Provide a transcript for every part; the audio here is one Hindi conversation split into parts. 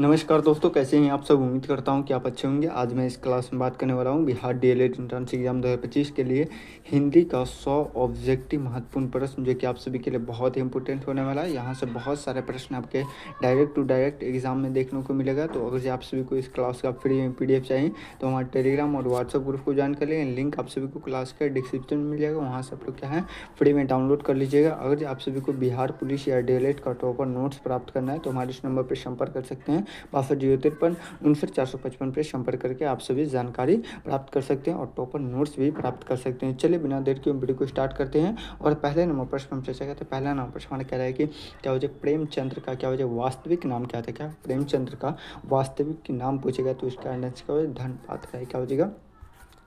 नमस्कार दोस्तों, कैसे हैं आप सब। उम्मीद करता हूं कि आप अच्छे होंगे। आज मैं इस क्लास में बात करने वाला हूं बिहार डीएलएड एंट्रेंस एग्जाम 2025 के लिए हिंदी का 100 ऑब्जेक्टिव महत्वपूर्ण प्रश्न, जो कि आप सभी के लिए बहुत ही इंपॉर्टेंट होने वाला है। यहां से बहुत सारे प्रश्न आपके डायरेक्ट टू डायरेक्ट एग्जाम में देखने को मिलेगा। तो अगर आप सभी को इस क्लास का फ्री में PDF चाहिए तो हमारे टेलीग्राम और व्हाट्सएप ग्रुप को ज्वाइन कर लें। लिंक आप सभी को क्लास का डिस्क्रिप्शन में मिल जाएगा, वहाँ से आप लोग क्या है फ्री में डाउनलोड कर लीजिएगा। अगर आप सभी को बिहार पुलिस या डीएलएड का टॉपर नोट्स प्राप्त करना है तो हमारे इस नंबर पर संपर्क कर सकते हैं। 6253 पर संपर्क करके आप सभी जानकारी प्राप्त कर सकते हैं और टॉपर नोट्स भी प्राप्त कर सकते हैं। चलिए बिना देर के वीडियो को स्टार्ट करते हैं। और पहले नंबर प्रश्न हम चर्चा करते हैं। पहला नंबर प्रश्न हमारा कह रहा है कि क्या वजह प्रेमचंद्र का क्या वजह वास्तविक नाम क्या था। क्या प्रेमचंद्र का वास्तविक नाम पूछेगा तो इसका आंसर क्या वजह धनपात राय क्या हो जाएगा।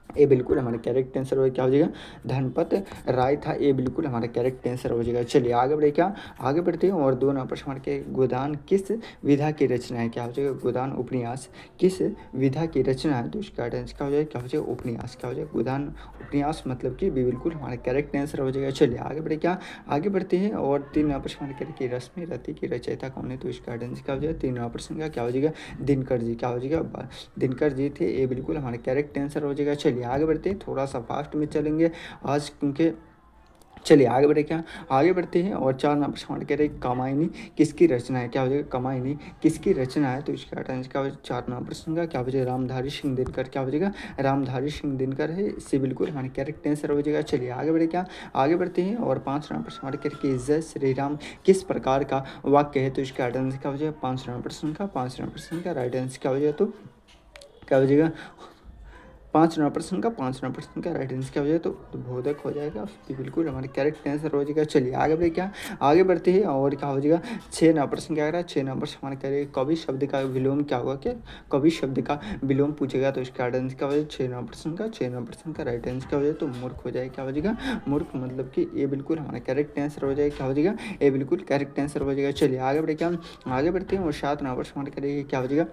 ये बिल्कुल हमारा करेक्ट आंसर हो क्या हो जाएगा, धनपत राय था। ये बिल्कुल हमारा करेक्ट आंसर हो जाएगा। चलिए आगे बढ़े, क्या आगे बढ़ते हैं। और 2 नंबर प्रश्न हमारे के गोदान किस विधा की रचना है। क्या हो जाएगा, गोदान उपन्यास किस विधा की रचना है तो इसका आंसर क्या हो जाएगा, क्या हो जाएगा उपन्यास। क्या हो जाएगा, गोदान उपन्यास मतलब कि बिल्कुल हमारा करेक्ट आंसर हो जाएगा। चलिए आगे बढ़े, क्या आगे बढ़ते हैं। और 3 नंबर प्रश्न हमारे कि रश्मि रति की रचयिता कौन है तो इसका आंसर क्या हो जाएगा, 3 नंबर प्रश्न का क्या हो जाएगा, दिनकर जी। क्या हो जाएगा, दिनकर जी थे। ये बिल्कुल हमारे करेक्ट आंसर हो जाएगा। चलिए आगे बढ़ते हैं, थोड़ा सा फास्ट में चलेंगे आज क्योंकि चलिए आगे बढ़े, क्या आगे बढ़ते हैं। और 4 नंबर प्रश्न कह रहे हैं कामायनी किसकी रचना है। क्या हो जाएगा, कामायनी किसकी रचना है तो इसका आंसर क्या हो जाएगा, 4 नंबर प्रश्न का क्या हो जाएगा, रामधारी सिंह दिनकर। क्या हो जाएगा, रामधारी सिंह दिनकर है। इससे बिल्कुल हमारे करेक्ट आंसर हो जाएगा। चलिए आगे बढ़े, क्या आगे बढ़ते हैं। और 5 नंबर प्रश्न हमारे कह रहे हैं जय श्री राम किस प्रकार का वाक्य है तो इसका आंसर क्या हो जाएगा, 5 नंबर प्रश्न का 5 नंबर प्रश्न का राइट आंसर क्या हो जाएगा, तो क्या हो जाएगा 5 नंबर प्रश्न का 5 नंबर प्रश्न का राइट आंसर क्या हो जाएगा, तो बोधक हो जाएगा। उसकी बिल्कुल हमारे करेक्ट आंसर हो जाएगा। चलिए आगे बढ़े, क्या आगे बढ़ते हैं। और क्या हो जाएगा 6 नंबर प्रश्न क्या कह रहा है, 6 नंबर हमारे कह रहे हैं कवि शब्द का विलोम क्या होगा। क्या कवि शब्द का विलोम पूछेगा तो इसका आंसर क्या हो जाएगा, 6 नंबर प्रश्न का 6 नंबर प्रश्न का राइट आंसर क्या हो जाएगा, तो मूर्ख हो जाएगा। क्या हो जाएगा, मूर्ख मतलब कि ये बिल्कुल हमारा करेक्ट आंसर हो जाएगा। क्या हो जाएगा, ये बिल्कुल करेक्ट आंसर हो जाएगा। चलिए आगे बढ़े, क्या आगे बढ़ते हैं। और 7 नंबर हमारे कह रहे हैं क्या हो जाएगा,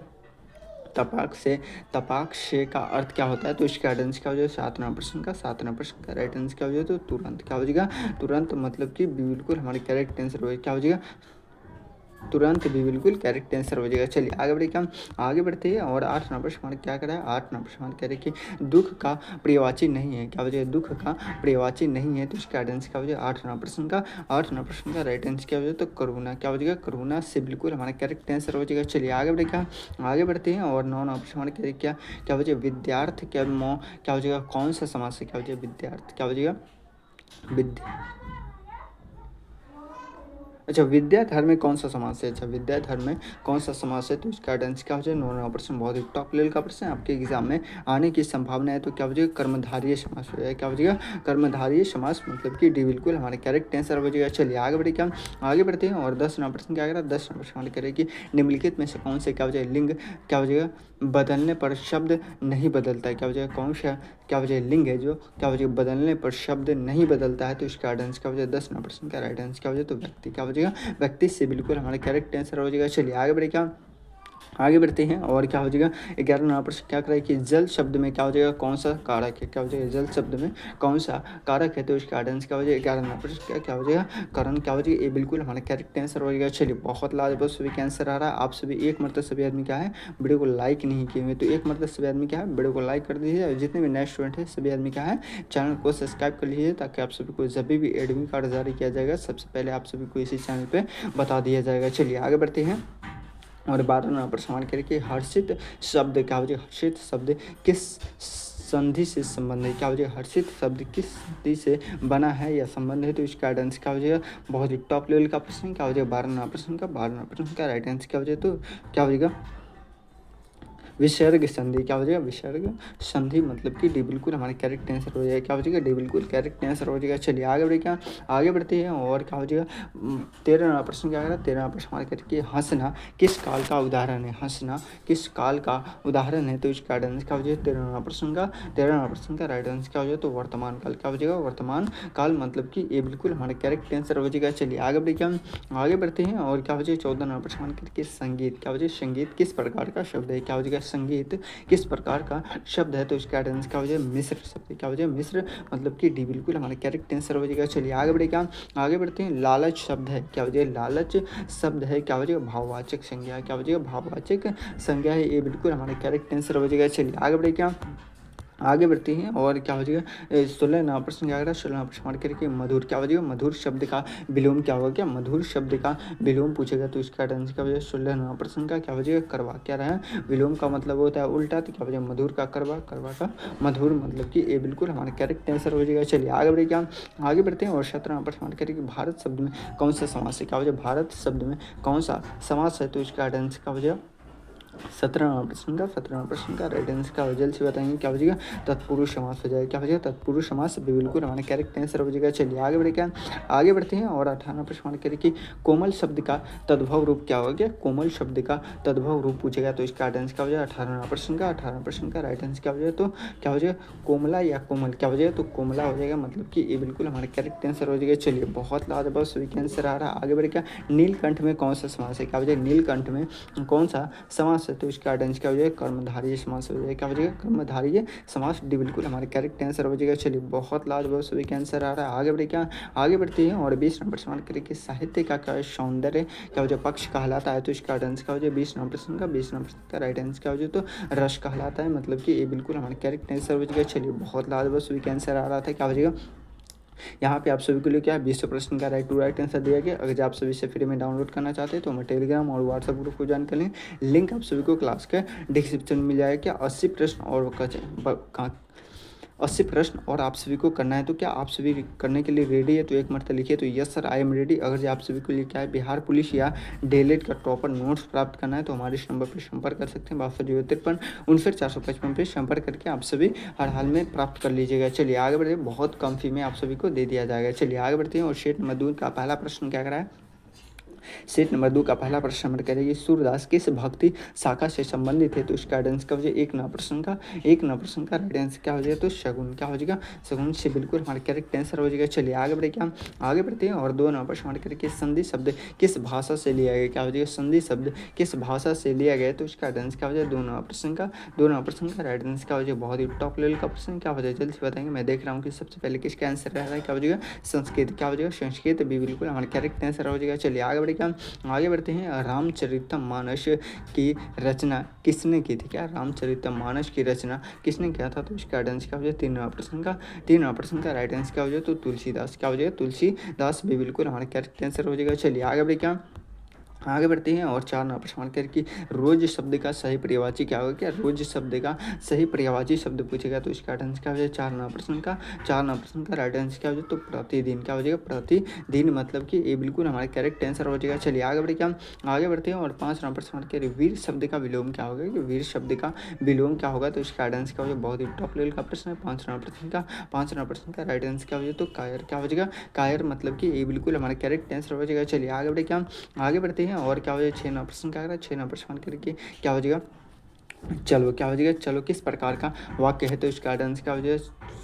तपाक से का अर्थ क्या होता है तो इसका आंसर क्या हो जाएगा, 7 नंबर प्रश्न का 7 नंबर प्रश्न का राइट आंसर क्या हो जाएगा, तो तुरंत। क्या हो जाएगा, तुरंत मतलब कि बिल्कुल हमारे करेक्ट आंसर हो क्या हो जाएगा, तुरंत भी बिल्कुल करेक्ट आंसर हो जाएगा। चलिए आगे बढ़े, क्या आगे बढ़ते हैं। और 8 नंबर हमारे क्या करा है, 8 नंबर हमारे कह रहे हैं कि दुख का पर्यायवाची नहीं है। क्या हो जाएगा, दुख का पर्यायवाची नहीं है तो इसका आंसर क्या हो जाएगा, 8 नंबर प्रश्न का 8 नंबर प्रश्न का राइट आंसर क्या हो जाएगा, तो करुणा। क्या हो जाएगा, करुणा से बिल्कुल हमारा करेक्ट आंसर हो जाएगा। चलिए आगे बढ़े, क्या आगे बढ़ते हैं। और 9 नंबर हमारे कह रहे क्या क्या हो जाएगा, विद्यार्थ क्या क्या हो जाएगा, कौन सा समाज से क्या हो जाएगा, विद्यार्थ क्या हो जाएगा, विद्या अच्छा विद्याधर में कौन सा समास है। अच्छा विद्याधर में कौन सा समास है तो इसका आंसर क्या हो जाएगा, 9 नंबर प्रश्न बहुत ही टॉप लेवल का प्रश्न आपके एग्जाम में आने की संभावना है। तो क्या हो जाएगा, कर्मधारय समास हो जाएगा। क्या हो जाएगा, कर्मधारय समास मतलब कि डी बिल्कुल हमारे करेक्ट आंसर हो जाएगा। चलिए आगे बढ़े, क्या आगे बढ़ते हैं। और 10 नंबर प्रश्न क्या करें, 10 नंबर प्रश्न करें कि निम्नलिखित में से कौन से क्या हो जाएगा लिंग क्या हो जाएगा बदलने पर शब्द नहीं बदलता है। क्या हो जाएगा, कौन सा क्या हो जाएगा लिंग है जो क्या हो जाएगा बदलने पर शब्द नहीं बदलता है तो इसका आंसर क्या हो जाएगा, 10 नंबर प्रश्न का राइट आंसर क्या हो जाएगा, तो व्यक्ति। क्या हो जाएगा, व्यक्ति से बिल्कुल हमारा करेक्ट आंसर हो जाएगा। चलिए आगे बढ़े, क्या आगे बढ़ते हैं। और क्या हो जाएगा 11 नंबर प्रश्न क्या कराए कि जल शब्द में क्या हो जाएगा, कौन सा कारक है। क्या हो जाएगा, जल शब्द में कौन सा कारक है तो इसका आंसर क्या हो जाएगा, 11 नंबर प्रश्न क्या हो जाएगा, कारण। क्या हो जाएगा, ये बिल्कुल हमारा करेक्ट आंसर हो जाएगा। चलिए बहुत लाजवाब सभी का आंसर आ रहा है। आप सभी एक मरतब सभी आदमी क्या है वीडियो को लाइक नहीं किए हुए तो एक मरतब सभी आदमी क्या है वीडियो को लाइक कर दीजिए। जितने भी नए स्टूडेंट है सभी आदमी क्या है चैनल को सब्सक्राइब कर लीजिए ताकि आप सभी को जब भी एडमिट कार्ड जारी किया जाएगा सबसे पहले आप सभी को इसी चैनल पर बता दिया जाएगा। चलिए आगे बढ़ते हैं। और 12 नंबर सवाल करें कि हर्षित शब्द क्या हो जाएगा, हर्षित शब्द किस संधि से संबंध है। क्या हो जाएगा, हर्षित शब्द किस संधि से बना है या संबंध है तो इसका आंसर क्या हो जाएगा, बहुत ही टॉप लेवल का प्रश्न। क्या हो जाएगा 12 नंबर प्रश्न का 12 नंबर प्रश्न का राइट आंसर क्या हो जाएगा, तो क्या हो जाएगा विसर्ग संधि। क्या हो जाएगा, विसर्ग संधि मतलब कि डी बिल्कुल हमारे करेक्ट आंसर हो जाएगा। क्या हो जाएगा, डी बिल्कुल करेक्ट आंसर हो जाएगा। चलिए आगे बढ़े, क्या आगे बढ़ते हैं। और क्या हो जाएगा 13 नंबर प्रश्न क्या करेगा, 13 नंबर प्रश्न हमारे करके हंसना किस काल का उदाहरण है। हंसना किस काल का उदाहरण है तो इसका आंसर क्या हो जाएगा, 13 नंबर प्रश्न का 13 नंबर प्रश्न का राइट आंसर क्या हो जाएगा, तो वर्तमान काल। क्या हो जाएगा, वर्तमान काल मतलब कि ये बिल्कुल हमारे करेक्ट आंसर हो जाएगा। चलिए आगे बढ़े, क्या आगे बढ़ते हैं। और क्या हो जाएगा 14 नंबर प्रश्न करके संगीत। क्या हो जाएगा, संगीत किस प्रकार का शब्द है। क्या हो जाएगा, संगीत किस प्रकार का शब्द है? तो इसका राइट आंसर क्या हो जाएगा? मिश्र शब्द। क्या हो जाएगा? मिश्र मतलब कि डी बिल्कुल हमारा करेक्ट आंसर हो जाएगा। चलिए आगे बढ़े, क्या आगे बढ़ते हैं। लालच शब्द है, क्या हो जाएगा? लालच शब्द है, क्या हो जाएगा? भाववाचक संज्ञा है। क्या हो जाएगा? भाववाचक संज्ञा है। ये बिल्कुल हमारा करेक्ट आंसर हो जाएगा। चलिए आगे बढ़े, क्या आगे बढ़ते हैं और क्या हो जाएगा? 16 प्रश्न क्या करेगा? 16 प्रश्न मार्क करके मधुर, क्या हो जाएगा? मधुर शब्द का विलोम क्या होगा? क्या मधुर शब्द का विलोम पूछेगा तो इसका आंसर क्या हो जाएगा? 16 प्रश्न का क्या हो जाएगा? करवा। क्या रहा है? विलोम का मतलब होता है उल्टा, तो क्या हो जाएगा? मधुर का करवा, करवा का मधुर, मतलब कि ये बिल्कुल हमारा करेक्ट आंसर हो जाएगा। चलिए आगे बढ़े, क्या आगे बढ़ते हैं और 17 प्रश्न मार्क करके भारत शब्द में कौन सा समास है? क्या हो जाएगा? भारत शब्द में कौन सा समास है? तो इसका आंसर क्या हो जाएगा? 17 प्रश्न का राइट आंसर का जल्द से बताएंगे। क्या हो जाएगा? तत्पुरुष समास हो जाएगा। क्या हो जाएगा? तत्पुरुष समास बिल्कुल हमारा करेक्ट आंसर हो जाएगा। चलिए आगे बढ़े, क्या आगे बढ़ते हैं और 18 प्रश्न मान करें कि कोमल शब्द का तद्भव रूप क्या होगा? कोमल शब्द का तद्भव रूप पूछेगा तो इसका आंसर क्या हो जाएगा? 18 प्रश्न का राइट आंसर क्या हो जाएगा? तो क्या हो जाएगा? कोमला या कोमल, क्या हो जाएगा? तो कोमला हो जाएगा, मतलब कि ये बिल्कुल हमारा करेक्ट आंसर हो जाएगा। चलिए बहुत लाजवाब सभी के आंसर आ रहा है। आगे बढ़े, क्या नीलकंठ में कौन सा समास है? क्या हो जाएगा? नीलकंठ में कौन सा समास है? तो इसका आंसर क्या हो जाएगा? कर्मधारय समास हो जाएगा। क्या हो जाएगा? कर्मधारय समास डी बिल्कुल हमारे करेक्ट आंसर हो जाएगा। चलिए बहुत लाजवाब सभी के आंसर आ रहा है। आगे बढ़े, क्या आगे बढ़ते हैं और 20 नंबर सवाल करेंगे साहित्य का क्या सौंदर्य क्या हो जाए? पक्ष कहलाता है तो इसका आंसर क्या हो जाए? 20 नंबर का राइट आंसर क्या हो जाए? तो रस कहलाता है, मतलब कि ये बिल्कुल हमारे करेक्ट आंसर हो जाएगा। चलिए बहुत लाजवाब सभी के आंसर आ रहा था। क्या हो जाएगा? यहाँ पे आप सभी के लिए क्या है 20 प्रश्न का राइट आंसर दिया गया। अगर आप सभी से फ्री में डाउनलोड करना चाहते हैं तो हमें टेलीग्राम और व्हाट्सएप ग्रुप को ज्वाइन कर लें। लिंक आप सभी को क्लास के डिस्क्रिप्शन में मिल जाएगा। क्या 80 प्रश्न और 80 प्रश्न और आप सभी को करना है, तो क्या आप सभी करने के लिए रेडी है? तो एक मरतबा लिखिए तो yes sir I am ready. अगर आप सभी को लिए क्या है बिहार पुलिस या डीएलएड का टॉपर नोट्स प्राप्त करना है तो हमारे इस नंबर पर संपर्क कर सकते हैं 6253 पे संपर्क करके आप सभी हर हाल में प्राप्त कर लीजिएगा। चलिए आगे बढ़े, बहुत कम फी में आप सभी को दे दिया जाएगा। चलिए आगे बढ़ते हैं और सेट नंबर 2 का पहला प्रश्न क्या करा है? सेट नंबर 2 का पहला प्रश्न हमें करेगी सूरदास किस भक्ति शाखा से संबंधित है? तो इसका आंसर क्या हो जाएगा? एक नंबर प्रश्न का राइट आंसर क्या हो जाएगा? तो शगुन। क्या हो जाएगा? शगुन से बिल्कुल हमारा करेक्ट आंसर हो जाएगा। चलिए आगे बढ़े, क्या आगे बढ़ते हैं और 2 नंबर प्रश्न करके संधि शब्द किस भाषा से लिया गया? क्या हो जाएगा? संधि शब्द किस भाषा से लिया गया? तो इसका आंसर क्या हो जाएगा? 2 नंबर प्रश्न का राइट आंसर क्या हो जाएगा? बहुत ही टॉप लेवल का प्रश्न क्या हो जाएगा? जल्द से बताएंगे। मैं देख रहा हूँ कि सबसे पहले किसका आंसर रह रहा है। क्या हो जाएगा? संस्कृत। क्या हो जाएगा? संस्कृत भी बिल्कुल हमारा करेक्ट आंसर हो जाएगा। चलिए आगे बढ़े, क्या आगे बढ़ते हैं। रामचरितमानस की रचना किसने की थी? क्या रामचरितमानस की रचना किसने किया था? तो इसका आंसर क्या हो जाए? 3 प्रश्न का राइट आंसर क्या हो जाए? तो तुलसीदास। क्या हो जाएगा? तुलसीदास भी बिल्कुल हमारा करेक्ट आंसर हो जाएगा। चलिए आगे बढ़े, क्या आगे बढ़ते हैं और 4 नंबर प्रश्न करके रोज शब्द का सही पर्यायवाची क्या होगा? क्या रोज शब्द का सही पर्यायवाची शब्द पूछेगा तो इसका आंसर क्या हो जाएगा? 4 नंबर प्रश्न का राइट आंसर क्या हो जाएगा? तो प्रतिदिन। क्या हो जाएगा? प्रतिदिन, मतलब कि ये बिल्कुल हमारा करेक्ट आंसर हो जाएगा। चलिए आगे बढ़े, क्या आगे बढ़ते हैं और 5 नंबर प्रश्न के वीर शब्द का विलोम क्या होगा? कि वीर शब्द का विलोम क्या होगा? तो इसका आंसर क्या हो जाएगा? बहुत ही टॉप लेवल का प्रश्न है। 5 नंबर प्रश्न का राइट आंसर क्या हो जाएगा? तो कायर। क्या हो जाएगा? कायर, मतलब कि ये बिल्कुल हमारा करेक्ट आंसर हो जाएगा। चलिए आगे बढ़े, क्या आगे बढ़ते हैं और क्या हो जाएगा? 6 नंबर प्रश्न क्या करा? 6 नंबर प्रश्न करके क्या हो जाएगा? चलो क्या हो जाएगा? चलो किस प्रकार का वाक्य है? तो इसका आंसर क्या हो जाएगा?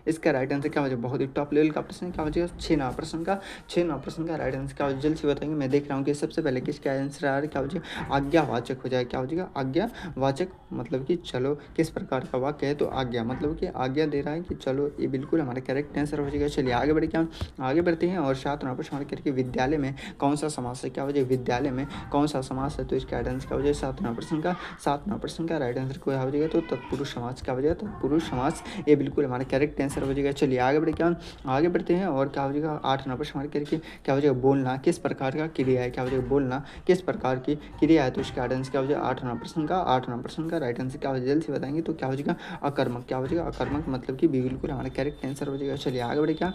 इसका राइट आंसर क्या हो जाएगा? बहुत ही टॉप लेवल का प्रश्न क्या हो जाएगा? 6 नंबर प्रश्न का राइट आंसर क्या हो जाएगा? जल्द से बताएंगे। मैं देख रहा हूँ कि सबसे पहले किसका आंसर आ रहा है। क्या हो जाएगा? आज्ञावाचक हो जाएगा। क्या हो जाएगा? आज्ञावाचक, मतलब कि चलो किस प्रकार का वाक्य है? तो आज्ञा, मतलब कि आज्ञा दे रहा है कि चलो, ये बिल्कुल हमारा करेक्ट आंसर हो जाएगा। चलिए आगे बढ़े, क्या आगे बढ़ते हैं और 7 नंबर प्रश्न करके विद्यालय में कौन सा समास है? क्या हो जाएगा? विद्यालय में कौन सा समास है? तो इसका आंसर क्या हो जाएगा? 7 नंबर प्रश्न का राइट आंसर क्या हो जाएगा? तो तत्पुरुष समास। क्या हो जाएगा? तत्पुरुष समास, ये बिल्कुल हमारा करेक्ट आंसर हो जाएगा। चलिए आगे बढ़े, क्या आगे बढ़ते हैं और क्या हो जाएगा? 8 नंबर प्रश्न करके क्या हो जाएगा? बोलना किस प्रकार का क्रिया है? क्या हो जाएगा? बोलना किस प्रकार की क्रिया है? तो इसका आंसर क्या हो जाएगा? 8 नंबर प्रश्न का राइट आंसर क्या हो जाएगा? जल्द से बताएंगे। तो क्या हो जाएगा? अकर्मक। क्या हो जाएगा? अकर्मक, मतलब कि बिल्कुल हमारा करेक्ट आंसर हो जाएगा। चलिए आगे बढ़े, क्या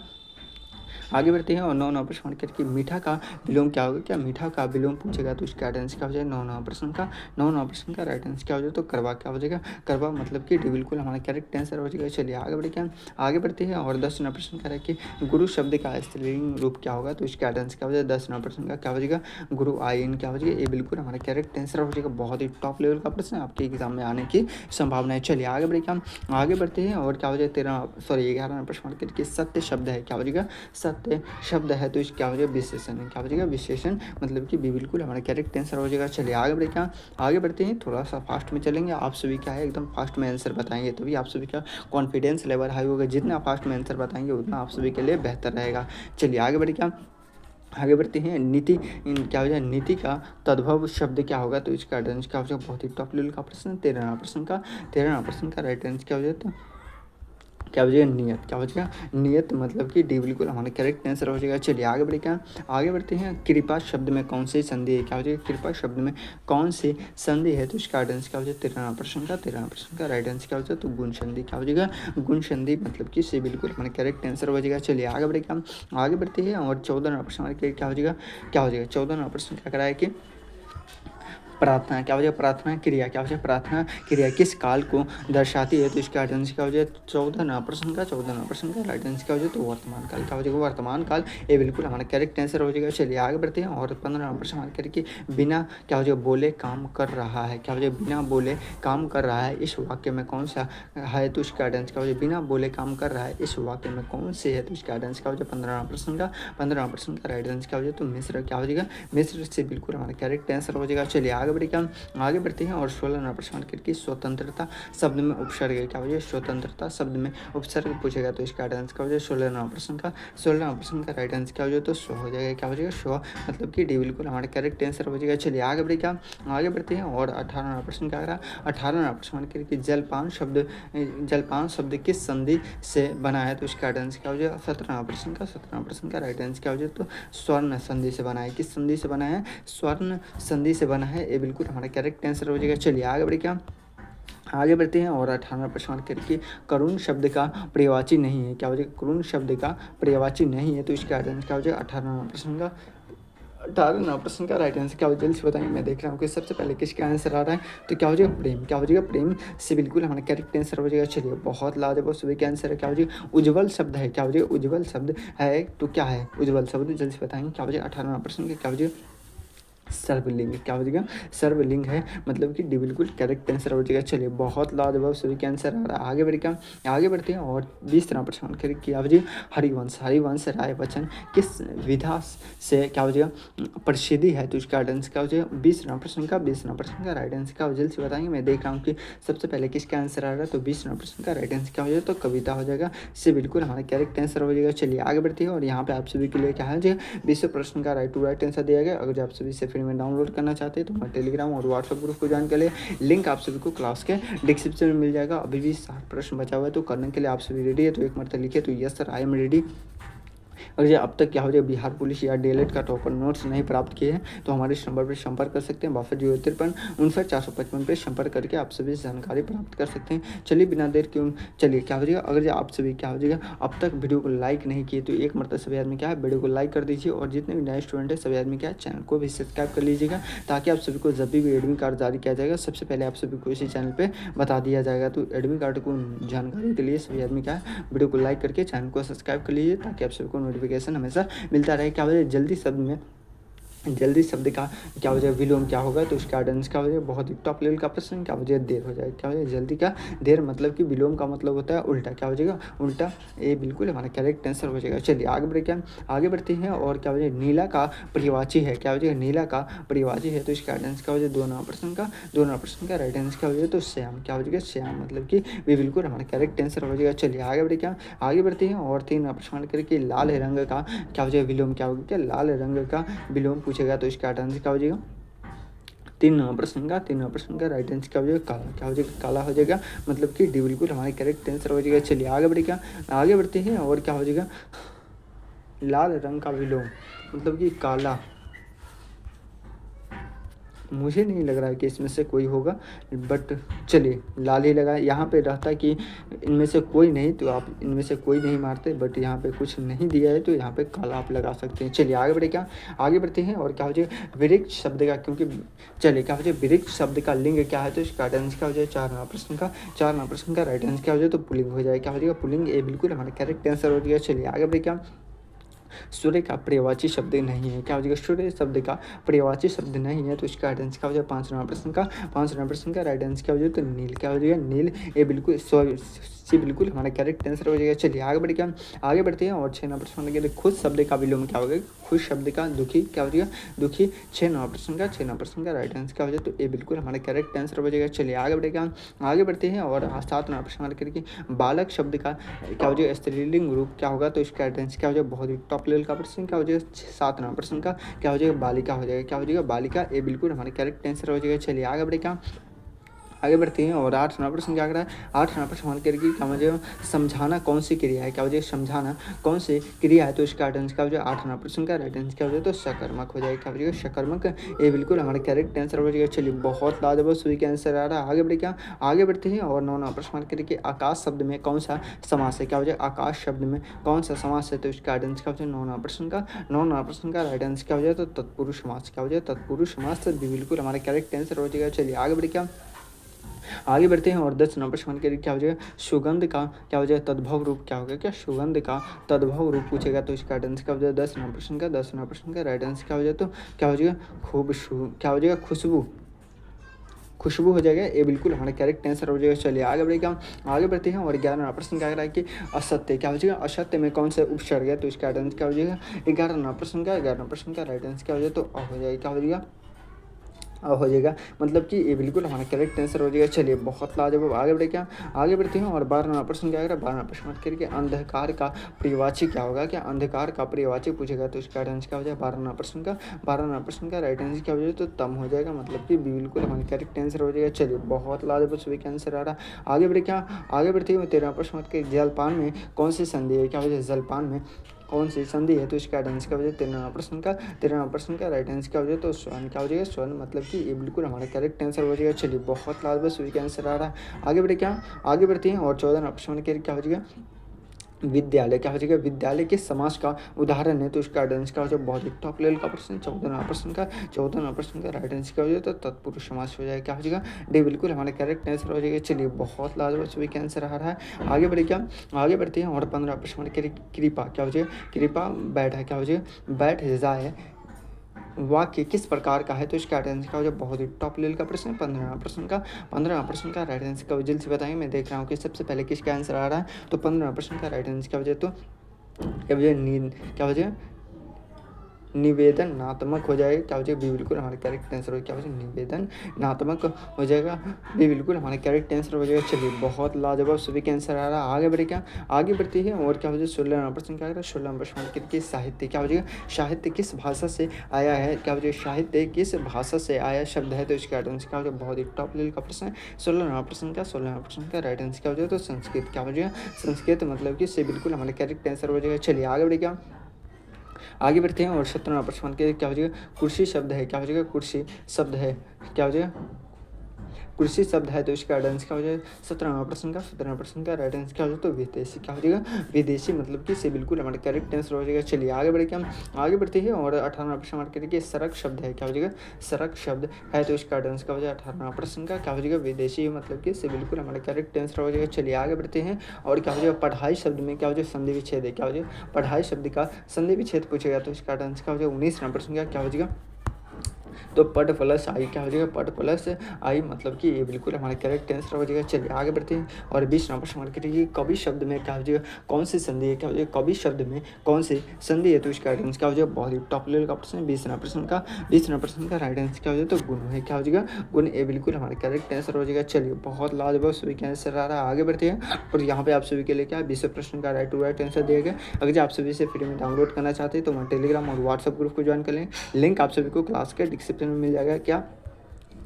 आगे बढ़ते हैं और 9 नंबर प्रश्न करके मीठा का विलोम क्या होगा? क्या मीठा का विलोम पूछेगा तो इसका आंसर क्या हो जाएगा? 9 नंबर प्रश्न का राइट आंसर क्या हो जाएगा? तो करवा। क्या हो जाएगा? करवा, मतलब कि बिल्कुल हमारा करेक्ट आंसर हो जाएगा। चलिए आगे बढ़े, क्या आगे बढ़ते हैं और 10 नंबर प्रश्न का कि गुरु शब्द का स्त्रीलिंग रूप क्या होगा? तो इसका आंसर क्या हो जाएगा? 10 नंबर प्रश्न का क्या हो जाएगा? गुरु आयन। क्या हो जाएगा? ये बिल्कुल हमारा करेक्ट आंसर हो जाएगा। बहुत ही टॉप लेवल का प्रश्न आपके एग्जाम में आने की संभावना है। चलिए आगे बढ़े, क्या आगे बढ़ते हैं और क्या हो जाएगा? 11 नंबर प्रश्न करके सत्य शब्द है। क्या हो जाएगा? सत्य शब्द है तो इस क्या हो जाएगा विशेषण है, क्या हो जाएगा विशेषण, मतलब कि बिल्कुल हमारा करेक्ट आंसर हो जाएगा। चलिए आगे बढ़े, क्या आगे बढ़ते हैं, थोड़ा सा फास्ट में चलेंगे, आप सभी क्या है एकदम फास्ट में आंसर बताएंगे, तभी आप सभी का कॉन्फिडेंस लेवल हाई होगा। जितना फास्ट में आंसर बताएंगे उतना आप सभी के लिए बेहतर रहेगा। चलिए आगे बढ़े, क्या आगे बढ़ते हैं, नीति क्या हो जाए, नीति का तद्भव शब्द क्या होगा तो इसका आंसर क्या हो जाएगा, बहुत ही टॉप लेवल का प्रश्न, 13वां प्रश्न का राइट आंसर क्या हो जाता है, क्या हो जाएगा नियत, क्या हो जाएगा नियत, मतलब कि डी बिल्कुल हमारा करेक्ट आंसर हो जाएगा। चलिए आगे बढ़े, क्या आगे बढ़ते हैं, कृपा शब्द में कौन सी संधि है, क्या हो जाएगा कृपा शब्द में कौन सी संधि है तो इसका आंसर क्या हो जाएगा 13वां प्रश्न का राइट आंसर क्या हो जाएगा तो गुण संधि, क्या हो जाएगा गुण संधि, मतलब कि से बिल्कुल हमारा करेक्ट आंसर हो जाएगा। चलिए आगे बढ़े, क्या आगे बढ़ते हैं और 14वां प्रश्न हमारे क्या हो जाएगा, 14वां प्रश्न क्या कराया कि प्रार्थना, क्या हो जाए प्रार्थना क्रिया, क्या हो जाए प्रार्थना क्रिया किस काल को दर्शाती है तो इसका आंसर क्या हो जाए 14वां प्रश्न का राइट आंसर क्या हो जाए तो वर्तमान काल, क्या हो जाएगा वर्तमान काल, ये बिल्कुल हमारा करेक्ट आंसर हो जाएगा। चलिए आगे बढ़ते हैं और 15वां प्रश्न हमारे करके बिना क्या हो जाए बोले काम कर रहा है, क्या हो जाए बिना बोले काम कर रहा है इस वाक्य में कौन सा है तो इसका आंसर क्या हो जाए बिना बोले काम कर रहा है इस वाक्य में कौन से है तो इसका आंसर क्या हो जाए 15वां प्रश्न का राइट आंसर क्या हो जाए तो मिस्र, क्या हो जाएगा मिस्र से बिल्कुल हमारा करेक्ट आंसर हो जाएगा। चलिए आगे बढ़े, क्या आगे बढ़ते हैं और 16वां प्रश्न करके स्वतंत्रता शब्द में उपसर्ग है, क्या हो जाए स्वतंत्रता शब्द में उपसर्ग पूछेगा तो इसका आंसर क्या हो जाए 16वां प्रश्न का राइट आंसर क्या हो जाए तो शो हो जाएगा, क्या हो जाएगा शो, मतलब कि डी बिल्कुल हमारा करेक्ट आंसर हो जाएगा। चलिए आगे बढ़े, क्या आगे बढ़ते हैं और 18वां प्रश्न क्या रहा, 18वां प्रश्न करके जलपान शब्द किस संधि से बना है तो इसका आंसर क्या हो जाएगा 17वां प्रश्न का राइट आंसर क्या हो जाए तो स्वर्ण संधि से बना है, किस संधि से बना है स्वर्ण संधि से बना है, ये बिल्कुल हमारा करेक्ट आंसर हो जाएगा। चलिए आगे बढ़े, क्या आगे बढ़ते हैं और 18वां प्रश्न करके करुण शब्द का पर्यायवाची नहीं है, क्या हो जाएगा करुण शब्द का पर्यायवाची नहीं है तो इसका आंसर क्या हो जाएगा 18वां प्रश्न का राइट आंसर क्या हो जाए जल्दी से बताएंगे। मैं देख रहा हूँ कि सबसे पहले किसका आंसर आ रहा है तो क्या हो जाएगा प्रेम, क्या हो जाएगा प्रेम से बिल्कुल हमारा करेक्ट आंसर हो जाएगा। चलिए बहुत लाजवाब सभी का आंसर है, क्या हो जाएगा उज्जवल शब्द है, क्या हो जाएगा उज्जवल शब्द है तो क्या है उज्जवल शब्द जल्दी से बताएंगे, क्या हो जाएगा 18वां प्रश्न का क्या हो जाएगा सर्वलिंग, क्या हो जाएगा सर्वलिंग है, मतलब कि डी बिल्कुल करेक्ट आंसर हो जाएगा। चलिए बहुत लाजवाब सभी का आंसर आ रहा है। आगे बढ़े, क्या आगे बढ़ते हैं और 20वां प्रश्न क्या हो जाएगा हरिवंश राय बच्चन किस विधा से क्या हो जाएगा प्रसिद्धि है तो इसका आंसर क्या हो जाएगा 20वां प्रश्न का राइट आंसर क्या हो जल्द से बताएंगे। मैं देख रहा हूँ कि सबसे पहले किसका आंसर आ रहा है तो 20वां प्रश्न का राइट आंसर क्या हो जाएगा तो कविता हो जाएगा, से बिल्कुल हमारा करेक्ट आंसर हो जाएगा। चलिए आगे बढ़ते हैं और यहाँ पे आप सभी के लिए क्या हो जाएगा 20वें प्रश्न का राइट आंसर दिया गया। अगर आप सभी से फ्री में डाउनलोड करना चाहते हैं तो मैं टेलीग्राम और व्हाट्सएप ग्रुप को ज्वाइन कर ले, लिंक आप सभी को क्लास के डिस्क्रिप्शन में मिल जाएगा। अभी भी 60 प्रश्न बचा हुआ है तो करने के लिए आप सभी रेडी है तो एक मरतबा लिखे तो yes sir I am ready. अगर अब तक क्या हो जाए बिहार पुलिस या डीएलएड का टॉपर नोट्स नहीं प्राप्त किए हैं तो हमारे इस नंबर पर संपर्क कर सकते हैं 6253 पे संपर्क करके आप सभी जानकारी प्राप्त कर सकते हैं। चलिए बिना देर क्यों चलिए क्या हो जाएगा अगर आप सभी क्या हो जाएगा अब तक वीडियो को लाइक नहीं किए तो एक मरतबा सभी आदमी क्या है वीडियो को लाइक कर दीजिए और जितने भी नए स्टूडेंट है सभी आदमी क्या है चैनल को भी सब्सक्राइब कर लीजिएगा ताकि आप सभी को जब भी एडमिट कार्ड जारी किया जाएगा सबसे पहले आप सभी को इसी चैनल पर बता दिया जाएगा। तो एडमिट कार्ड को जानकारी के लिए सभी आदमी क्या है वीडियो को लाइक करके चैनल को सब्सक्राइब कर लीजिए ताकि आप सभी को नोटिफिकेशन हमेशा मिलता रहे। क्या वजह जल्दी शब्द का क्या वजह विलोम क्या होगा तो उसका आंसर क्या हो जाएगा बहुत ही टॉप लेवल का प्रश्न, क्या वजह देर हो जाएगा, क्या वजह जल्दी का देर मतलब कि विलोम का मतलब होता है उल्टा, क्या हो जाएगा उल्टा, ये बिल्कुल हमारा करेक्ट आंसर हो जाएगा। चलिए आगे बढ़ते हैं और क्या वजह नीला का पर्यायवाची है, क्या वजह नीला का पर्यायवाची है तो इसका आंसर क्या हो जाए 2वां प्रश्न का राइट आंसर क्या हो जाएगा तो श्याम, क्या हो जाएगा श्याम, मतलब कि वे बिल्कुल हमारा करेक्ट आंसर हो जाएगा। चलिए आगे बढ़ते हैं और 3वां प्रश्न करके लाल रंग का क्या हो जाएगा विलोम, क्या होगा क्या लाल रंग का विलोम पूछेगा तो इसका आंसर क्या हो जाएगा 3वां प्रश्न का राइट आंसर क्या हो जाएगा काला, क्या हो जाएगा काला हो जाएगा, मतलब कि डी बिल्कुल हमारे करेक्ट आंसर हो जाएगा। चलिए आगे बढ़ते हैं और क्या हो जाएगा लाल रंग का विलोम मतलब कि काला, मुझे नहीं लग रहा है कि इसमें से कोई होगा बट चलिए लाल ही लगा। यहाँ पे रहता कि इनमें से कोई नहीं तो आप इनमें से कोई नहीं मारते बट यहाँ पे कुछ नहीं दिया है तो यहाँ पे काला आप लगा सकते हैं। चलिए आगे बढ़ते हैं और क्या हो जाएगा वृक्ष शब्द का, क्योंकि चलिए क्या हो जाए वृक्ष शब्द का लिंग क्या है तो इसका आंसर क्या हो जाए 4वां प्रश्न का राइट आंसर क्या हो जाए तो पुल्लिंग हो जाए, क्या हो जाएगा पुल्लिंग, ये बिल्कुल हमारा करेक्ट आंसर हो जाएगा। चलिए आगे बढ़े सूर्य का पर्यायवाची शब्द नहीं है, क्या हो जाएगा सूर्य शब्द का पर्यायवाची शब्द नहीं है तो इसका आंसर क्या हो जाएगा 5वां प्रश्न का राइट आंसर क्या हो जाएगा तो नील, क्या हो जाएगा नील, ये बिल्कुल सी बिल्कुल हमारा करेक्ट आंसर हो जाएगा। चलिए आगे बढ़ के हम आगे बढ़ते हैं और 6 नंबर प्रश्न के लिए खुश शब्द का विलोम क्या होगा? खुश शब्द का दुखी क्या हो जाएगा? दुखी। 6 नंबर प्रश्न का राइट आंसर क्या हो जाए? तो ये बिल्कुल हमारा करेक्ट आंसर हो जाएगा। चलिए आगे बढ़ेगा हम आगे बढ़ते हैं और 7 नंबर प्रश्न करके बालक शब्द का क्या हो जाएगा? स्त्रीलिंग रूप क्या होगा? तो इसका राइट आंसर क्या हो जाएगा? बहुत ही टॉप लेवल का प्रश्न क्या हो जाएगा? 7 नंबर प्रश्न का क्या हो जाएगा? बालिका हो जाएगा। क्या हो जाएगा? बालिका। ये बिल्कुल हमारा करेक्ट आंसर हो जाएगा। चलिए आगे बढ़ेगा आगे बढ़ते हैं और 8 नंबर प्रश्न क्या कर रहा है? 8 नंबर प्रश्न करके क्या मुझे समझाना कौन सी क्रिया है? क्या हो जाएगा? समझाना कौन सी क्रिया है? तो इसका राइट आंसर क्या हो जाएगा? 8 नंबर प्रश्न का राइट आंसर क्या हो जाएगा? तो सकर्मक हो जाएगा। क्या हो जाएगा? सकर्मक। ये बिल्कुल हमारा करेक्ट आंसर हो जाएगा। चलिए बहुत लाजवाब सभी का आंसर आ रहा है। आगे बढ़े क्या आगे बढ़ते हैं और 9 नंबर प्रश्न करके आकाश शब्द में कौन सा समास है? क्या हो जाएगा? आकाश शब्द में कौन सा समास है? तो इसका राइट आंसर क्या हो जाएगा? 9 नंबर प्रश्न का राइट आंसर क्या हो जाएगा? तो तत्पुरुष समास। क्या हो जाएगा? तत्पुरुष समास बिल्कुल हमारा करेक्ट आंसर हो जाएगा। चलिए आगे बढ़े क्या आगे बढ़ते हैं और 10 नंबर प्रश्न के लिए क्या हो जाएगा? सुगंध का क्या हो जाएगा? तद्भव रूप क्या होगा? क्या सुगंध का तद्भव रूप पूछेगा तो इसका राइट आंसर क्या हो जाएगा? 10 नंबर प्रश्न का राइट आंसर क्या हो जाएगा? तो क्या हो जाएगा? क्या हो जाएगा? खुशबू। खुशबू हो जाएगा। ये बिल्कुल हमारा करेक्ट आंसर हो जाएगा। चलिए आगे बढ़ेगा हम आगे बढ़ते हैं और 11 नंबर प्रश्न क्या कह रहा है कि असत्य क्या हो जाएगा? असत्य में कौन सा उपसर्ग है? तो इसका राइट आंसर क्या हो जाएगा? 11 नंबर प्रश्न का राइट आंसर क्या हो जाएगा? तो हो जाएगा। क्या हो जाएगा? हो जाएगा। मतलब कि ये बिल्कुल हमारा करेक्ट आंसर हो जाएगा। चलिए बहुत लाजवाब आगे बढ़े क्या आगे बढ़ते हैं और 12 नंबर प्रश्न क्या आएगा? 12 प्रश्न करके अंधकार का पर्यायवाची क्या होगा? क्या अंधकार का पर्यायवाची पूछेगा तो इसका आंसर क्या हो जाएगा? 12 नंबर प्रश्न का राइट आंसर क्या हो जाएगा? तो तम हो जाएगा। मतलब कि बिल्कुल हमारा करेक्ट आंसर हो जाएगा। चलिए बहुत लाजवाब सभी का आंसर आ रहा है। आगे बढ़े क्या आगे बढ़ते हुए 13 प्रश्न के जलपान में कौन सी संधि है? क्या हो जाएगा? जलपान में कौन सी संधि है? तो इसका आंसर क्या हो जाएगा? 13 प्रश्न का राइट आंसर क्या हो जाएगा? तो स्वर्ण। क्या हो जाएगा? स्वर्ण। मतलब कि ये बिल्कुल हमारा करेक्ट आंसर हो जाएगा। चलिए बहुत लाजवाब सभी का आंसर आ रहा है। आगे बढ़े क्या आगे बढ़ते हैं और 14 प्रश्न के क्या हो जाएगा? विद्यालय। क्या हो जाएगा? विद्यालय किस समाज का उदाहरण है? तो इसका आंसर क्या हो जाएगा? बहुत ही टॉप लेवल का प्रश्न। 14 प्रश्न का राइट आंसर क्या हो जाएगा? तो तत्पुरुष समास हो जाएगा। क्या हो जाएगा? डी बिल्कुल हमारा करेक्ट आंसर हो जाएगा। चलिए बहुत लाजवाब सभी का आंसर आ रहा है। आगे बढ़े क्या आगे बढ़ते हैं और 15 प्रश्न के कृपा। क्या हो जाएगा? कृपा बैठ है। क्या हो जाएगा? बैठ जाए वाक्य किस प्रकार का है? तो इसका राइट आंसर क्या हो जाएगा? बहुत ही टॉप लेवल का प्रश्न। 15 प्रश्न का राइट आंसर क्या जल्द से बताएंगे। मैं देख रहा हूँ कि सबसे पहले किसका आंसर आ रहा है। तो 15 प्रश्न का राइट आंसर क्या हो जाएगा? तो क्या हो जाएगा? नींद। क्या हो जाएगा? निवेदनात्मक हो जाएगा। क्या हो जाएगा? बी बिल्कुल हमारा करेक्ट आंसर हो। क्या हो जाएगा? निवेदनात्मक हो जाएगा। बी बिल्कुल हमारा करेक्ट आंसर हो जाएगा। चलिए बहुत लाजवाब सभी के आंसर आ रहा है। आगे बढ़े क्या आगे बढ़ती है और क्या हो जाएगा? 16 नंबर प्रश्न क्या कर रहा है? 16 नंबर प्रश्न के साहित्य। क्या हो जाएगा? साहित्य किस भाषा से आया है? क्या हो जाएगा? साहित्य किस भाषा से आया शब्द है? तो इसका आंसर क्या हो जाएगा? बहुत ही टॉप लेवल का प्रश्न है। 16 नंबर प्रश्न का राइट आंसर क्या हो जाएगा? तो संस्कृत। क्या हो जाएगा? संस्कृत। मतलब कि से बिल्कुल हमारा करेक्ट आंसर हो जाएगा। चलिए आगे बढ़े क्या आगे बढ़ते हैं और 17 प्रश्न के क्या हो जाएगा? कुर्सी शब्द है। क्या हो जाएगा? कुर्सी शब्द है। क्या हो जाएगा? कुर्सी शब्द है तो इसका आंसर क्या हो जाएगा? 17 प्रश्न का राइट आंसर क्या हो जाएगा? तो विदेशी। क्या हो जाएगा? विदेशी। मतलब कि से बिल्कुल हमारा करेक्ट आंसर हो जाएगा। चलिए आगे बढ़े क्या हम आगे बढ़ते हैं और 18 प्रश्न मार्क करिए सड़क शब्द है। क्या हो जाएगा? सड़क शब्द है तो इसका आंसर क्या हो जाएगा? 18 प्रश्न का क्या हो जाएगा? विदेशी। मतलब कि से बिल्कुल हमारा करेक्ट आंसर हो जाएगा। चलिए आगे बढ़ते हैं और क्या हो जाएगा? पढ़ाई शब्द में क्या हो जाएगा? संधि विच्छेद है। क्या हो जाएगा? पढ़ाई शब्द का संधि विच्छेद पूछेगा तो इसका आंसर क्या हो जाएगा? 19 प्रश्न का क्या हो जाएगा? तो पट प्लस आई। क्या हो जाएगा? पट प्लस आई। मतलब कि ये बिल्कुल हमारा करेक्ट आंसर हो जाएगा। चलिए आगे बढ़ते हैं और 20 नंबर प्रश्न करिए कवि शब्द में क्या हो जाएगा? कौन सी संधि है? क्या हो जाएगा? कवि शब्द में कौन सी संधि है? तो इसका राइट आंसर क्या हो जाएगा? बहुत ही टॉप लेवल का प्रश्न है। 20 नंबर प्रश्न का राइट आंसर क्या हो जाएगा? तो गुण है। क्या हो जाएगा? गुण। ये बिल्कुल हमारा करेक्ट आंसर हो जाएगा। चलिए बहुत लाजवाब सभी का आंसर आ रहा है। आगे बढ़ते हैं और यहाँ पे आप सभी के लिए क्या 20 प्रश्न का राइट टू राइट आंसर दिया गया। अगर आप सभी से फ्री में डाउनलोड करना चाहते हैं तो मैं टेलीग्राम और व्हाट्सएप ग्रुप को ज्वाइन कर लें। लिंक आप सभी को क्लास के डिस्क्रिप्शन में मिल जाएगा। क्या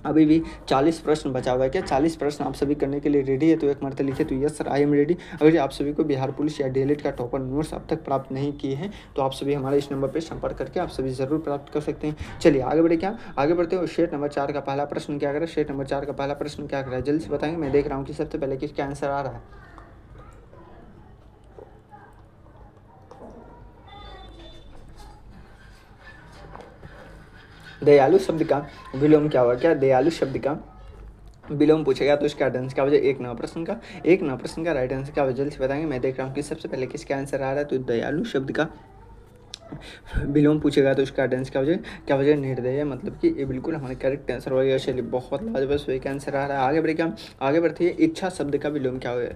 अभी भी 40 प्रश्न बचा हुआ है? क्या 40 प्रश्न आप सभी करने के लिए रेडी है? तो एक मरते लिखे तो yes sir I am ready. अगर आप सभी को बिहार पुलिस या डीएलएड का टॉपर नोट्स अब तक प्राप्त नहीं किए हैं तो आप सभी हमारे इस नंबर पर संपर्क करके आप सभी जरूर प्राप्त कर सकते हैं। चलिए आगे बढ़े क्या आगे बढ़ते हैं। शेट नंबर 4 का पहला प्रश्न क्या कर शेट नंबर 4 का पहला प्रश्न क्या कर रहा है? जल्द से बताएंगे। मैं देख रहा हूँ कि सबसे पहले किसका आंसर आ रहा है। दयालु शब्द का विलोम क्या हुआ? क्या दयालु शब्द का विलोम पूछेगा तो इसका आंसर क्या हो जाएगा? एक नंबर प्रश्न का राइट आंसर क्या हो? जल्द से बताएंगे। मैं देख रहा हूँ कि सबसे पहले किसका आंसर आ रहा है। तो दयालु शब्द का विलोम पूछेगा तो इसका आंसर क्या हो जाएगा? क्या हो जाएगा? निर्दय। मतलब कि ये बिल्कुल हमारा करेक्ट आंसर हो गया। चलिए बहुत लाजवाब सही का आंसर आ रहा है। आगे बढ़े क्या आगे बढ़ती है इच्छा शब्द का विलोम क्या हो?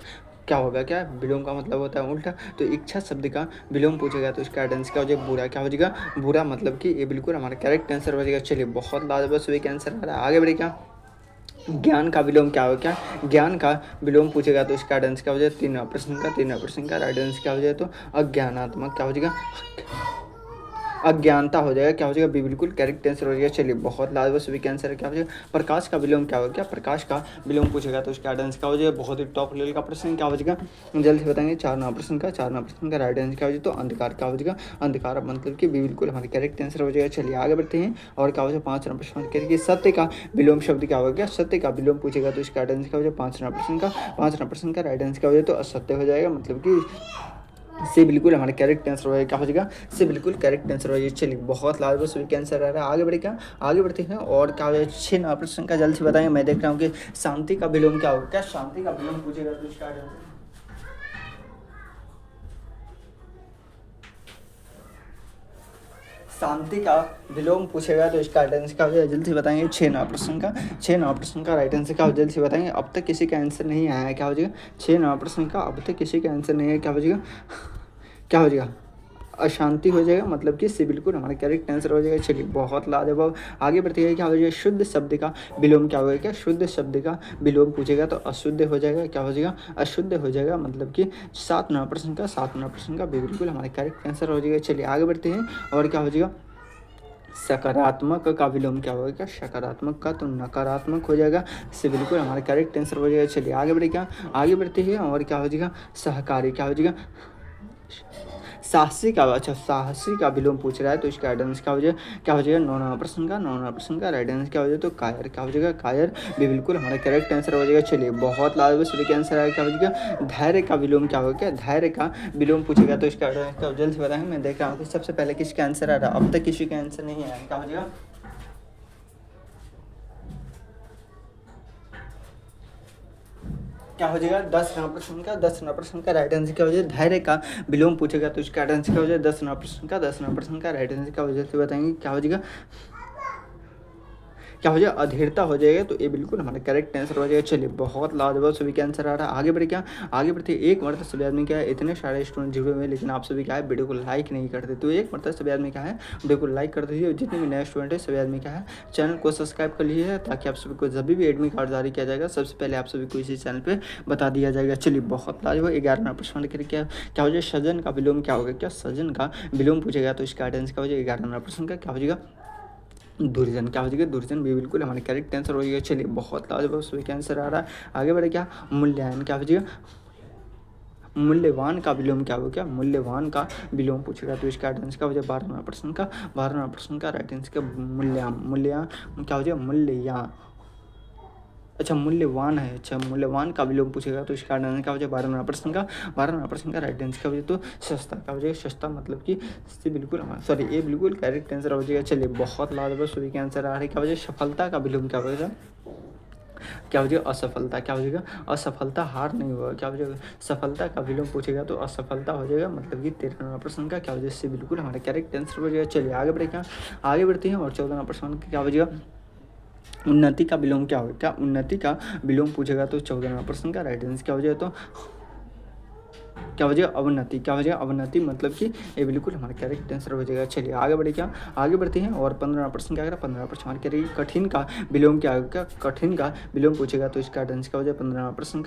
क्या होगा, क्या विलोम का मतलब होता है उल्टा। तो इच्छा शब्द का विलोम पूछेगा तो इसका टेंस क्या हो जाएगा, बुरा। क्या हो जाएगा, बुरा, मतलब कि ये बिल्कुल हमारा करेक्ट आंसर हो जाएगा। चलिए बहुत लाजवाब सभी का आंसर आ रहा है, आगे बढ़े। क्या ज्ञान का विलोम क्या हो, क्या ज्ञान का विलोम पूछेगा तो इसका आंसर क्या हो जाएगा, 3 प्रश्न का राइट आंसर क्या हो जाएगा, तो अज्ञानात्मक। क्या हो जाएगा, अज्ञानता हो जाएगा। क्या हो जाएगा, बिल्कुल करेक्ट आंसर हो जाएगा। चलिए बहुत लाजवाब सभी का आंसर है। क्या हो जाएगा, प्रकाश का विलोम क्या होगा, क्या प्रकाश का विलोम पूछेगा तो उसका आंसर क्या हो जाएगा, बहुत ही टॉप लेवल का प्रश्न। क्या हो जाएगा, जल्द से बताएंगे। 4 प्रश्न का राइट आंसर क्या हो जाएगा, तो अंधकार। क्या हो जाएगा, अंधकार, मतलब कि बिल्कुल हमारे करेक्ट आंसर हो जाएगा। चलिए आगे बढ़ते हैं और क्या हो जाएगा, 5 प्रश्न करिए। सत्य का विलोम शब्द क्या होगा, क्या सत्य का विलोम पूछेगा तो इसका आंसर क्या हो जाएगा, 5 प्रश्न का राइट आंसर क्या हो जाएगा, तो असत्य हो जाएगा, मतलब कि से बिल्कुल हमारे करेक्ट आंसर हो जाएगा। क्या हो जाएगा, से बिल्कुल करेक्ट आंसर हो जाएगा। चलिए बहुत लाजवाब सभी का आंसर आ रहा है, आगे बढ़े। क्या आगे बढ़ते हैं और क्या हो जाएगा, 6 प्रश्न का जल्द से बताएंगे। मैं देख रहा हूँ कि शांति का विलोम क्या होगा, क्या शांति का विलोम पूछेगा तो इसका आंसर, शांति का विलोम पूछेगा तो इसका राइट आंसर क्या हो जाएगा, जल्द से बताएंगे। 6 प्रश्न का राइट आंसर क्या हो, जल्द से बताएंगे। अब तक किसी का आंसर नहीं आया है, क्या हो जाएगा, 6 प्रश्न का अब तक किसी का आंसर नहीं है। क्या हो जाएगा, क्या हो जाएगा, अशांति हो जाएगा, मतलब कि इससे बिल्कुल हमारा करेक्ट आंसर हो जाएगा। चलिए बहुत लाजवाब, आगे बढ़ते हैं। क्या हो जाएगा, शुद्ध शब्द का विलोम क्या होगा, क्या शुद्ध शब्द का विलोम पूछेगा तो अशुद्ध हो जाएगा। क्या हो जाएगा, अशुद्ध हो जाएगा, मतलब कि 7 का बिल्कुल हमारा करेक्ट आंसर हो जाएगा। चलिए आगे बढ़ते हैं और क्या हो जाएगा, सकारात्मक का विलोम क्या होगा, क्या सकारात्मक का तो नकारात्मक हो जाएगा, इससे बिल्कुल हमारा करेक्ट आंसर हो जाएगा। चलिए आगे बढ़े। क्या आगे बढ़ते हैं और क्या हो जाएगा, सहकारी। क्या हो जाएगा, साहसी का, अच्छा साहसी का विलोम पूछ रहा है तो इसका आंसर क्या हो जाएगा, क्या हो जाएगा, 9 प्रश्न का राइट आंसर क्या हो जाएगा, तो कायर। क्या हो जाएगा, कायर भी बिल्कुल हमारा करेक्ट आंसर हो जाएगा। चलिए बहुत लाजवाब सभी का आंसर आया। क्या हो जाएगा, धैर्य का विलोम क्या होगा, क्या धैर्य का विलोम पूछेगा तो इसका आंसर क्या, जल्द से बताएंगे। मैं देख रहा हूँ कि सबसे पहले किसका आंसर आ रहा है, अब तक किसी का आंसर नहीं आया। क्या हो जाएगा, क्या हो जाएगा, 10 प्रश्न का राइट आंसर क्या हो जाएगा, धैर्य का विलोम पूछेगा तो इसका आंसर क्या हो जाएगा, 10 प्रश्न का राइट आंसर क्या हो जाएगा, बताएंगे। क्या हो जाएगा, क्या हो जाएगा, अधीरता हो जाएगा, तो ये बिल्कुल हमारा करेक्ट आंसर हो जाएगा। चलिए बहुत लाजवाब सभी का आंसर आ रहा है, आगे बढ़े। क्या आगे बढ़ते, एक मरतबा सभी आदमी क्या है, इतने सारे स्टूडेंट जुड़े हुए हैं लेकिन आप सभी क्या है, वीडियो को लाइक नहीं करते। तो एक मरतबा सभी आदमी क्या है, वीडियो को लाइक कर दीजिए। जितने भी नए स्टूडेंट है सभी आदमी क्या है, चैनल को सब्सक्राइब कर लीजिए ताकि आप सभी को जब भी एडमिट कार्ड जारी किया जाएगा सबसे पहले आप सभी को इसी चैनल पर बता दिया जाएगा। चलिए बहुत लाजवाब, 11 प्रश्न करके क्या हो जाएगा, सजन का विलोम क्या होगा, क्या सजन का विलोम पूछेगा तो इसका आंसर क्या हो जाएगा, 11 प्रश्न का क्या हो जाएगा, दुर्जन। क्या हो जाएगा, दुर्जन भी बिल्कुल हमारे करेक्ट आंसर हो जाएगा। चलिए बहुत लाजवाब सभी का आंसर आ रहा है, आगे बढ़े। क्या मूल्यांकन क्या हो जाएगा, मूल्यवान का विलोम क्या होगा, क्या मूल्यवान का विलोम पूछेगा तो इसका आंसर क्या हो जाएगा, 12 प्रश्न का राइट आंसर क्या, मूल्या क्या हो जाएगा, मूल्य, अच्छा मूल्यवान है, अच्छा मूल्यवान का विलोम पूछेगा तो इसका आंसर क्या हो जाएगा, 12 प्रश्न का राइट आंसर क्या हो जाएगा, तो सस्ता। क्या हो जाएगा, सस्ता, मतलब कि इससे बिल्कुल सॉरी ये बिल्कुल करेक्ट आंसर हो जाएगा। चलिए बहुत लाजवाब सभी के आंसर आ रहे हैं। क्या हो जाएगा, सफलता का विलोम क्या होगा, क्या हो जाएगा, असफलता। क्या हो जाएगा, असफलता, हार नहीं होगा। क्या हो जाएगा, सफलता का विलोम पूछेगा तो असफलता हो जाएगा, मतलब कि 13 प्रश्न का क्या हो जाएगा, इससे बिल्कुल हमारा करेक्ट आंसर हो जाएगा। चलिए आगे बढ़े। क्या आगे बढ़ते हैं और 14 प्रश्न क्या हो जाएगा, उन्नति का विलोम क्या होगा, क्या उन्नति का विलोम पूछेगा तो 14 प्रश्न का राइट आंसर क्या हो जाएगा, तो क्या हो जाएगा, अवनति। क्या हो जाएगा, अवनति, मतलब कि ये बिल्कुल हमारा करेक्ट आंसर हो जाएगा। चलिए आगे बढ़े। क्या आगे बढ़ते हैं और 15 प्रश्न क्या करें, 15 प्रश्न हमारे करेगी, कठिन का विलोम क्या होगा, क्या कठिन का विलोम पूछेगा तो इसका आंसर क्या हो जाएगा, 15 प्रश्न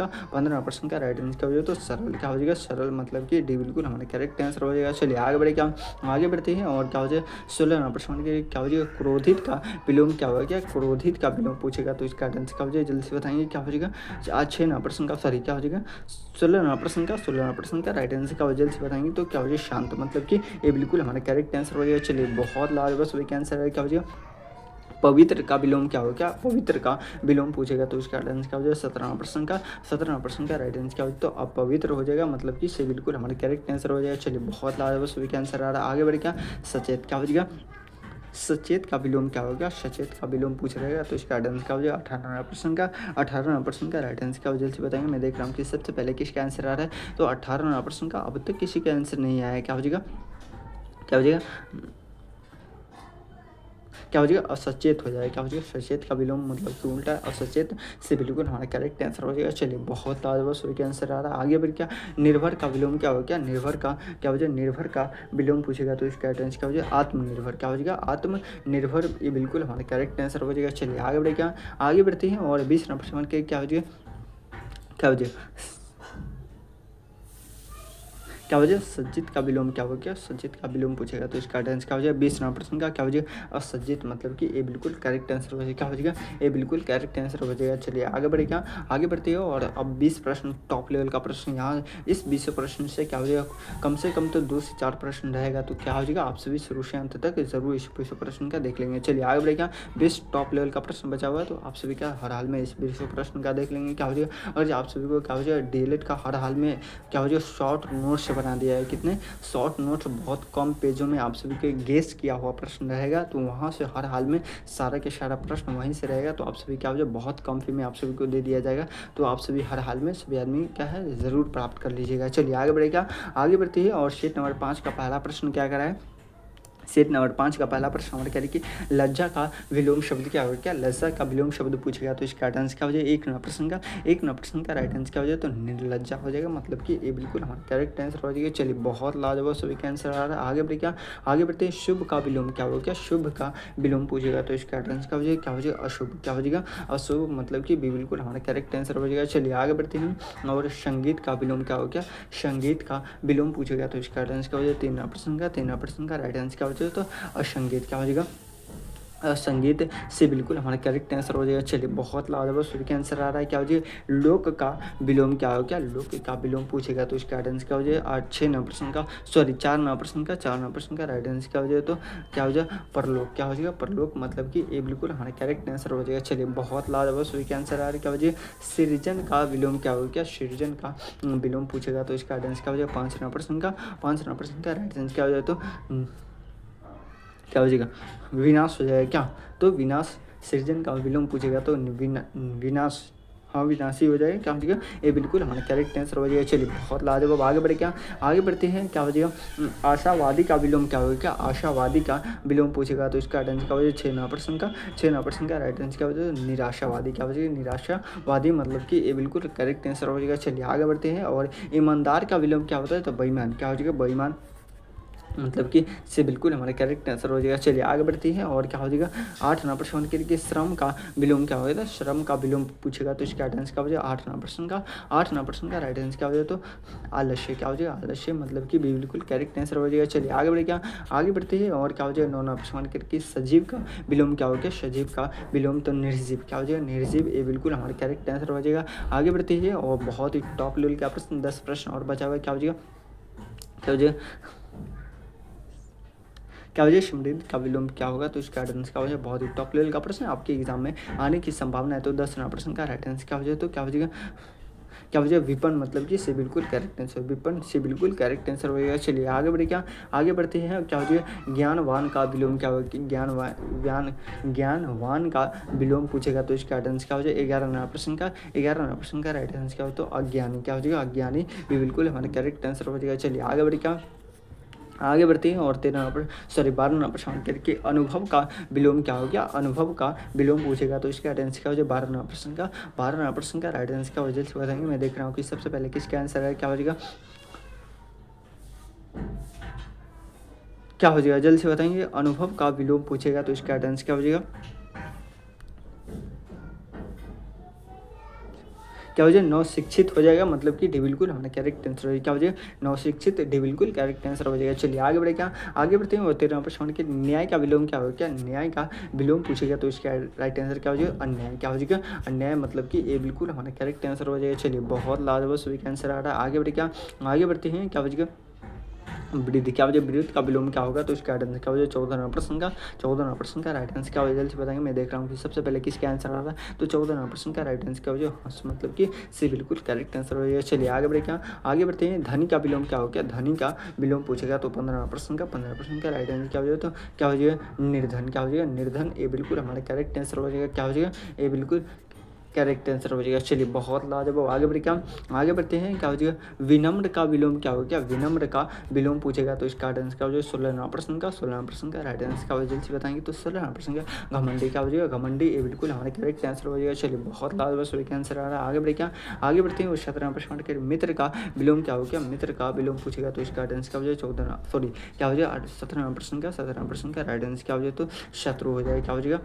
का राइट आंसर क्या हो जाएगा, तो सरल। क्या हो जाएगा, सरल, मतलब कि डी बिल्कुल हमारा करेक्ट आंसर हो जाएगा। चलिए आगे बढ़े। क्या आगे बढ़ते हैं और क्या हो जाएगा, 16 प्रश्न के क्या हो जाएगा, क्रोधित का विलोम क्या होगा, क्या क्रोधित का विलोम पूछेगा तो इसका आंसर क्या हो जाएगा, जल्दी से बताएंगे। क्या हो जाएगा, आज 6 प्रश्न का सॉरी क्या हो जाएगा, 16 प्रश्न का राइट आंसर का जल्द से बताएंगे तो क्या हो जाएगा, शांत, मतलब कि ये बिल्कुल हमारा करेक्ट आंसर हो जाएगा। चलिए बहुत लाजवाब सभी का आंसर है। क्या हो जाएगा, पवित्र का विलोम क्या होगा, क्या पवित्र का विलोम पूछेगा तो इसका आंसर क्या हो जाएगा, 17 प्रश्न का राइट आंसर क्या हो जाएगा, तो अपवित्र हो जाएगा, मतलब कि से बिल्कुल हमारा करेक्ट आंसर हो जाएगा। चलिए बहुत लाजवाब सभी का आंसर आ रहा है, आगे बढ़े। क्या सचेत क्या हो जाएगा, सचेत का विलोम क्या होगा, सचेत का विलोम पूछ रहेगा तो इसका आंसर क्या हो जाएगा, 18 प्रश्न का राइट आंसर क्या हो, जल्द से बताएंगे। मैं देख रहा हूँ कि सबसे पहले किसका आंसर आ रहा है, तो 18 प्रश्न का अब तक किसी का आंसर नहीं आया है। क्या हो जाएगा, क्या हो जाएगा, क्या हो जाएगा, असचेत हो जाएगा। क्या हो जाएगा, सचेत का विलोम मतलब कि उल्टा असचेत से बिल्कुल हमारा करेक्ट आंसर हो जाएगा। चलिए बहुत लाजवाब सभी के आंसर आ रहा है। आगे बढ़ क्या, निर्भर का विलोम क्या हो गया, निर्भर का क्या हो जाएगा, निर्भर का विलोम पूछेगा तो इसका आंसर क्या हो जाएगा, आत्मनिर्भर। क्या हो जाएगा, आत्मनिर्भर, ये बिल्कुल हमारा करेक्ट आंसर हो जाएगा। चलिए आगे बढ़े क्या, आगे बढ़ते हैं और 20 नंबर प्रश्न के क्या हो जाएगा, क्या हो जाएगा, क्या हो जाएगा, सज्जित का विलोम क्या हो गया, सज्जित का विलोम पूछेगा तो इसका आंसर क्या हो जाएगा, 20 नंबर प्रश्न का क्या हो जाएगा, असज्जित मतलब कि ये बिल्कुल करेक्ट आंसर हो जाएगा। क्या हो जाएगा, ये बिल्कुल करेक्ट आंसर हो जाएगा। चलिए आगे बढ़े क्या, आगे बढ़ते हो और अब 20 प्रश्न टॉप लेवल का प्रश्न, यहाँ इस 20 प्रश्न से क्या हो जाएगा, कम से कम तो 2 से 4 प्रश्न रहेगा। तो क्या हो जाएगा, आप सभी शुरू से अंत तक जरूर इस 20 प्रश्न का देख लेंगे। चलिए आगे बढ़े क्या, 20 टॉप लेवल का प्रश्न बचा हुआ है तो आप सभी का हर हाल में इस 20 प्रश्न का देख लेंगे। क्या हो जाएगा, और आप सभी को क्या हो जाएगा, डीएलएड का हर हाल में क्या हो जाएगा, शॉर्ट नोट्स बना दिया है। कितने शॉर्ट नोट्स, बहुत कम पेजों में आप सभी के गेस किया हुआ प्रश्न रहेगा। तो वहाँ से हर हाल में सारा के सारा प्रश्न वहीं से रहेगा। तो आप सभी क्या हो जाए, बहुत कम फी में आप सभी को दे दिया जाएगा। तो आप सभी हर हाल में सभी आदमी क्या है, ज़रूर प्राप्त कर लीजिएगा। चलिए आगे बढ़ेगा, आगे बढ़ती है और शीट नंबर 5 का पहला प्रश्न क्या करा है, सेट नंबर 5 का पहला प्रश्न हमारे कह रही कि लज्जा का विलोम शब्द क्या होगा, क्या लज्जा का विलोम शब्द पूछेगा तो इसका राइट आंसर क्या हो जाएगा, एक नंबर प्रश्न का राइट आंसर क्या हो जाएगा, तो निर्लज्जा हो जाएगा। मतलब कि ये बिल्कुल हमारा करेक्ट आंसर हो जाएगा। चलिए बहुत लाजवाब सभी का आंसर आ रहा है। आगे बढ़े क्या, आगे बढ़ते हैं, शुभ का विलोम क्या होगा, क्या शुभ का विलोम पूछेगा तो इसका राइट आंसर क्या हो जाएगा, क्या हो जाएगा, अशुभ। क्या हो जाएगा, अशुभ मतलब कि बिल्कुल हमारा करेक्ट आंसर हो जाएगा। चलिए आगे बढ़ते हैं और संगीत का विलोम क्या हो, क्या संगीत का विलोम पूछेगा तो इसका राइट आंसर क्या हो जाएगा, तीन प्रश्न का राइट आंसर क्या हो जाएगा, तो संगीत क्या हो जाएगा, संगीत से बिल्कुल हमारा करेक्ट आंसर हो जाएगा। चलिए बहुत लाजवाब सूर्य के आंसर आ रहा है। क्या हो जाएगा, लोक का विलोम क्या हो, क्या लोक का विलोम पूछेगा तो इसका राइट आंसर क्या हो जाएगा, 4 नंबर प्रश्न का राइट आंसर क्या हो जाएगा, तो क्या हो जाएगा, परलोक। क्या हो जाएगा, परलोक मतलब कि ये बिल्कुल हमारा करेक्ट आंसर हो जाएगा। चलिए बहुत लाजवाब सूर्य के आंसर आ रहा है। क्या हो जाएगा, सृजन का विलोम क्या हो, क्या सृजन का विलोम पूछेगा तो इसका राइट आंसर क्या हो जाएगा, 5 नंबर प्रश्न का राइट आंसर क्या हो जाएगा, तो क्या हो जाएगा, विनाश हो जाएगा। क्या, तो विनाश, सृजन का विलोम पूछेगा तो विनाश, हाँ विनाशी हो जाएगा। क्या हो जाएगा, ये बिल्कुल हमारा करेक्ट आंसर हो जाएगा। चलिए बहुत लाजवाब, आगे बढ़े क्या, आगे बढ़ते हैं। क्या हो जाएगा, आशावादी का विलोम क्या होगा, क्या आशावादी का विलोम पूछेगा तो इसका आंसर क्या हो जाएगा, 6 नंबर प्रश्न का राइट आंसर क्या हो जाएगा, निराशावादी। क्या हो जाएगा, निराशावादी मतलब कि ये बिल्कुल करेक्ट आंसर हो जाएगा। चलिए आगे बढ़ते हैं और ईमानदार का विलोम क्या होता है, तो बेईमान। क्या हो जाएगा, बेईमान मतलब कि से बिल्कुल हमारा करेक्ट आंसर हो जाएगा। चलिए आगे बढ़ती है और क्या हो जाएगा, 8 नंबर प्रश्न के लिए श्रम का विलोम क्या होगा, श्रम का विलोम पूछेगा तो इसका राइट आंसर क्या हो जाएगा, 8 नंबर प्रश्न का राइट आंसर क्या हो जाएगा, तो आलस्य। क्या हो जाएगा, आलस्य मतलब कि बिल्कुल करेक्ट आंसर हो जाएगा। चलिए आगे बढ़े क्या, आगे बढ़ते हैं और क्या हो जाएगा, 9 नंबर प्रश्न के लिए सजीव का विलोम क्या हो गया, सजीव का विलोम तो निर्जीव। क्या हो जाएगा, निर्जीव, ये बिल्कुल हमारा करेक्ट आंसर हो जाएगा। आगे बढ़ते हैं और बहुत ही टॉप लेवल का प्रश्न, 10 प्रश्न और बचा हुआ है। क्या हो जाएगा, क्या हो जाएगा, क्या वजह समृद्ध का विलोम क्या होगा तो इसका आंसर क्या हो जाएगा, बहुत ही टॉप लेवल का प्रश्न आपके एग्जाम में आने की संभावना है। तो 10 नंबर प्रश्न का राइट आंसर क्या हो जाएगा, तो क्या हो जाएगा, क्या हो जाएगा, विपन मतलब कि से बिल्कुल करेक्ट आंसर, विपन से बिल्कुल करेक्ट आंसर हो जाएगा। चलिए आगे बढ़े क्या, आगे बढ़ते हैं। क्या हो जाएगा, ज्ञानवान का विलोम क्या होगा, ज्ञानवान का विलोम पूछेगा तो इसका आंसर क्या हो जाएगा, 11 नंबर प्रश्न का राइट आंसर क्या हो, तो अज्ञानी। क्या हो जाएगा, अज्ञानी भी बिल्कुल हमारा करेक्ट आंसर हो जाएगा। चलिए आगे बढ़े क्या, आगे बढ़ते हैं और 12 नंबर प्रश्न करके अनुभव का विलोम क्या हो गया, अनुभव का विलोम पूछेगा तो इसका आंसर क्या हो जाएगा, 12 नंबर प्रश्न का राइट आंसर क्या हो जाएगा, बताएंगे। मैं देख रहा हूँ कि सबसे पहले किसका आंसर है, क्या हो जाएगा, क्या हो जाएगा, जल्द से बताएंगे। अनुभव का विलोम पूछेगा तो इसका आंसर क्या हो जाएगा, क्या हो जाएगा, नवशिक्षित हो जाएगा। मतलब कि डी बिल्कुल हमारा करेक्ट आंसर हो जाएगा। क्या हो जाएगा, नवशिक्षित, डी बिल्कुल करेक्ट आंसर हो जाएगा। चलिए आगे बढ़े क्या, आगे बढ़ते हैं और 13 प्रश्न के न्याय का विलोम क्या होगा, क्या न्याय का विलोम पूछेगा तो इसका राइट आंसर क्या हो जाएगा, अन्याय। क्या हो जाएगा, अन्याय मतलब कि ये बिल्कुल हमारा करेक्ट आंसर हो जाएगा। चलिए बहुत लाजवाब सभी का आंसर आ रहा है। आगे बढ़े क्या, आगे बढ़ते हैं। क्या हो जाएगा, वृद्धि। क्या वजह, विद्युत का विलोम क्या होगा तो इसका आंसर क्या हो जाएगा, 14 नंबर प्रश्न का राइट आंसर क्या हो जाएगा, जल्द से बताएंगे। मैं देख रहा हूँ कि सबसे पहले किसका आंसर आ रहा है, तो 14 नंबर प्रश्न का राइट आंसर क्या हो जाएगा, मतलब कि से बिल्कुल करेक्ट आंसर हो जाएगा। चलिए आगे बढ़े क्या, आगे बढ़ते हैं। धनी का विलोम क्या हो गया, धनी का विलोम पूछेगा तो 15 प्रश्न का राइट आंसर क्या हो जाएगा, तो क्या हो जाएगा, निर्धन। क्या हो जाएगा, निर्धन, ये बिल्कुल हमारा करेक्ट आंसर हो जाएगा। क्या हो जाएगा, ये बिल्कुल करेक्ट आंसर हो जाएगा। चलिए बहुत लाजवाब, आगे बढ़े क्या, आगे बढ़ते हैं। क्या हो जाएगा, विनम्र का विलोम क्या हो गया, विनम्र का विलोम पूछेगा तो इसका राइट आंसर क्या हो जाएगा, 16वां प्रश्न का 16वां प्रश्न का राइट आंसर क्या हो जाएगा, जल्दी से बताएंगे तो 16वां प्रश्न का घमंडी क्या हो जाएगा, घमंडी, ये बिल्कुल हमारे करेक्ट आंसर हो जाएगा। चलिए बहुत लाजवाब सभी का आंसर आ रहा है। आगे बढ़े क्या, आगे बढ़ते हैं। 17वां प्रश्न के मित्र का विलोम क्या हो गया, मित्र का विलोम पूछेगा तो इसका राइट आंसर क्या हो जाएगा, 14 सॉरी क्या हो जाएगा, 17वां प्रश्न का 17वां प्रश्न का राइट आंसर क्या हो जाएगा, तो शत्रु हो जाएगा। क्या हो जाएगा,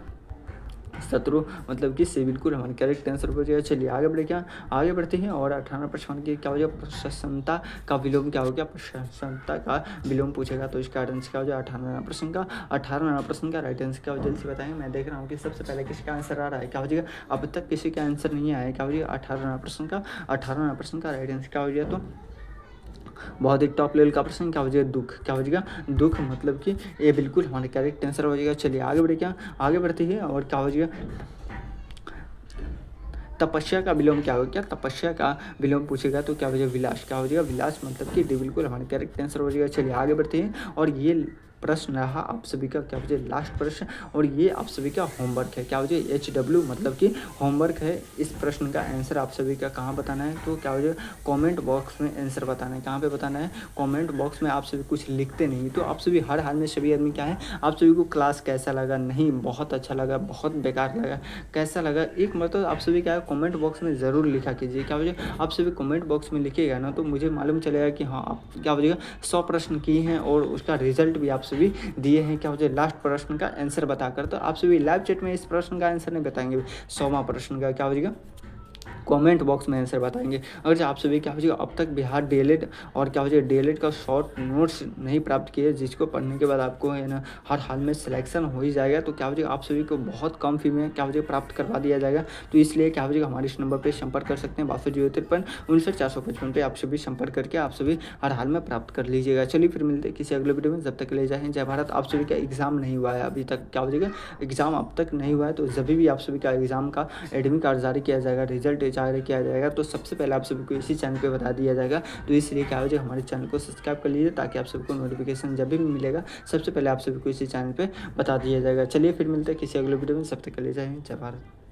शत्रु, मतलब कि से बिल्कुल हमारे करेक्ट आंसर हो जाएगा। चलिए आगे बढ़े क्या, आगे बढ़ते हैं। और 18 प्रश्न की क्या हो जाएगा, प्रशंसता का विलोम क्या हो गया, प्रशंसता का विलोम पूछेगा तो इसका आंसर क्या हो जाएगा, 18वां प्रश्न का 18वां प्रश्न का राइट आंसर क्या हो, जल्दी से बताएंगे। मैं देख रहा हूँ कि सबसे पहले किसका आंसर आ रहा है, क्या हो जाएगा, अब तक किसी का आंसर नहीं आया। क्या हो जाएगा, 18वां प्रश्न का 18वां प्रश्न का राइट आंसर क्या हो जाएगा, तो बहुत ही टॉप लेवल का प्रश्न क्या हो जाएगा, दुख, क्या हो जाएगा, दुख, मतलब कि ये बिल्कुल हमारे करेक्ट आंसर हो जाएगा। चलिए आगे बढ़े क्या, आगे बढ़ते हैं। और क्या हो जाएगा, तपस्या का विलोम क्या होगा, क्या तपस्या का विलोम पूछेगा तो क्या हो जाएगा, विलास, क्या हो जाएगा, विलास, मतलब कि बिल्कुल हमारे करेक्ट आंसर हो जाएगा। चलिए आगे बढ़ते हैं। और ये प्रश्न रहा आप सभी का क्या हो जाए लास्ट प्रश्न, और ये आप सभी का होमवर्क है। क्या हो जाए, HW, मतलब कि होमवर्क है। इस प्रश्न का आंसर आप सभी का कहाँ बताना है, तो क्या हो जाए, कमेंट बॉक्स में आंसर बताना है। कहाँ पे बताना है, कमेंट बॉक्स में। आप सभी कुछ लिखते नहीं तो आप सभी हर हाल में सभी आदमी क्या है, आप सभी को क्लास कैसा लगा, नहीं बहुत अच्छा लगा, बहुत बेकार लगा, कैसा लगा, एक मतलब आप सभी क्या है कमेंट बॉक्स में ज़रूर लिखा कीजिए। क्या हो जाए, आप सभी कमेंट बॉक्स में लिखिएगा ना तो मुझे मालूम चलेगा कि हाँ आप क्या हो जाएगा 100 प्रश्न किए हैं और उसका रिजल्ट भी आप सभी दिए हैं। क्या हो जाए, लास्ट प्रश्न का आंसर बताकर। तो आप सभी लाइव चैट में इस प्रश्न का आंसर नहीं बताएंगे, 100वां प्रश्न का क्या हो जाएगा, कमेंट बॉक्स में आंसर बताएंगे। अगर जो आप सभी क्या हो जाएगा अब तक बिहार डीएलएड और क्या हो जाएगा डीएलएड का शॉर्ट नोट्स नहीं प्राप्त किए, जिसको पढ़ने के बाद आपको है ना हर हाल में सिलेक्शन हो ही जाएगा, तो क्या हो जाएगा आप सभी को बहुत कम फी में क्या हो जाएगा प्राप्त करवा दिया जाएगा। तो इसलिए क्या हो जाएगा हमारे इस नंबर पर संपर्क कर सकते हैं, 620353 आप सभी संपर्क करके आप सभी हर हाल में प्राप्त कर लीजिएगा। चलिए फिर मिलते हैं किसी अगले वीडियो में, जब तक ले जाएँ जय भारत। आप सभी का एग्जाम नहीं हुआ है अभी तक, क्या हो जाएगा एग्जाम अब तक नहीं हुआ है, तो जब भी आप सभी का एग्जाम का एडमिट कार्ड जारी किया जाएगा, रिजल्ट जारी किया जाएगा, तो सबसे पहले आप सभी को इसी चैनल पे बता दिया जाएगा। तो इसलिए क्या हो जाएगा हमारे चैनल को सब्सक्राइब कर लीजिए ताकि आप सबको नोटिफिकेशन जब भी मिलेगा सबसे पहले आप सभी को इसी चैनल पे बता दिया जाएगा। चलिए फिर मिलते हैं किसी अगले वीडियो में, सब तक के लिए जय हिंद जय भारत।